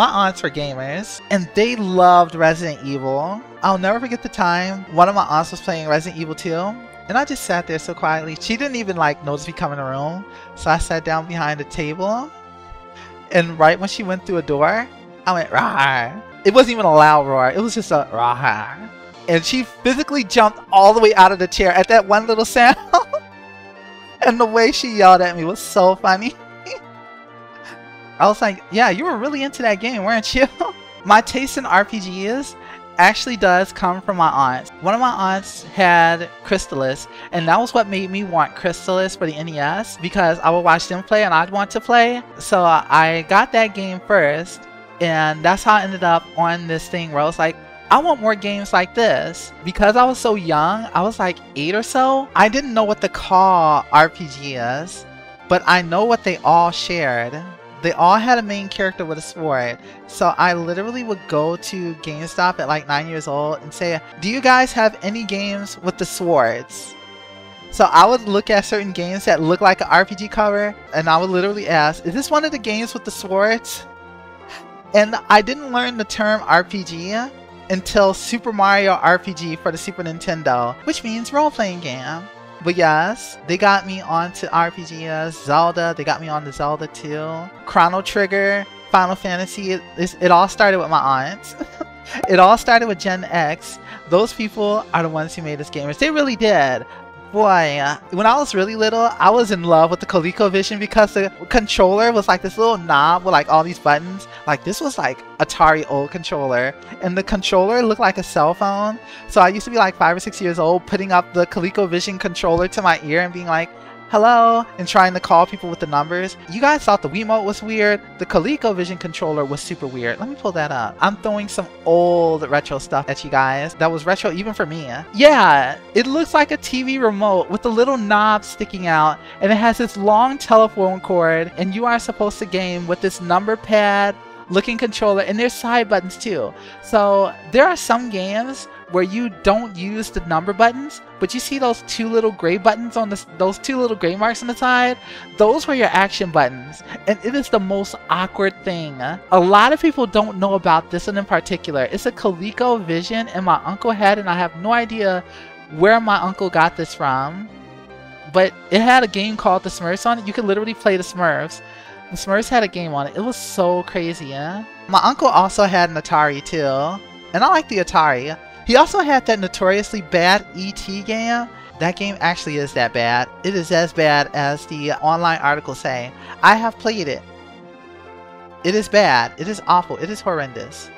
My aunts were gamers, and they loved Resident Evil. I'll never forget the time one of my aunts was playing Resident Evil 2, and I just sat there so quietly. She didn't even like notice me come in the room, so I sat down behind a table, and right when she went through a door, I went, "Rah!" It wasn't even a loud roar, it was just a "Rah!" And she physically jumped all the way out of the chair at that one little sound. And the way she yelled at me was so funny. I was like, yeah, you were really into that game, weren't you? My taste in RPGs actually does come from my aunts. One of my aunts had Crystalis, and that was what made me want Crystalis for the NES, because I would watch them play and I'd want to play. So I got that game first, and that's how I ended up on this thing where I was like, I want more games like this. Because I was so young, I was like 8 or so, I didn't know what to call RPG is, but I know what they all shared. They all had a main character with a sword. So I literally would go to GameStop at like 9 years old and say, do you guys have any games with the swords? So I would look at certain games that look like an RPG cover, and I would literally ask, is this one of the games with the swords? And I didn't learn the term RPG until Super Mario RPG for the Super Nintendo, which means role-playing game. But yes, they got me onto RPGs, Zelda, they got me on the Zelda 2, Chrono Trigger, Final Fantasy. It all started with my aunts. It all started with Gen X. Those people are the ones who made us gamers. They really did. Boy, when I was really little, I was in love with the Coleco Vision because the controller was like this little knob with like all these buttons. Like this was like Atari old controller, and the controller looked like a cell phone. So I used to be like 5 or 6 years old putting up the Coleco Vision controller to my ear and being like, hello, and trying to call people with the numbers. You guys thought the Wiimote was weird. The Coleco Vision controller was super weird. Let me pull that up. I'm throwing some old retro stuff at you guys. That was retro even for me. Yeah, it looks like a TV remote with a little knob sticking out, and it has this long telephone cord, and you are supposed to game with this number pad looking controller, and there's side buttons too. So there are some games where you don't use the number buttons, but you see those two little gray buttons on those two little gray marks on the side? Those were your action buttons, and it is the most awkward thing. A lot of people don't know about this one in particular. It's a Coleco Vision, and my uncle had it, and I have no idea where my uncle got this from, but it had a game called The Smurfs on it. You could literally play the Smurfs. The Smurfs had a game on it. It was so crazy, yeah? My uncle also had an Atari too, and I like the Atari. He also had that notoriously bad E.T. game. That game actually is that bad. It is as bad as the online articles say. I have played it. It is bad. It is awful. It is horrendous.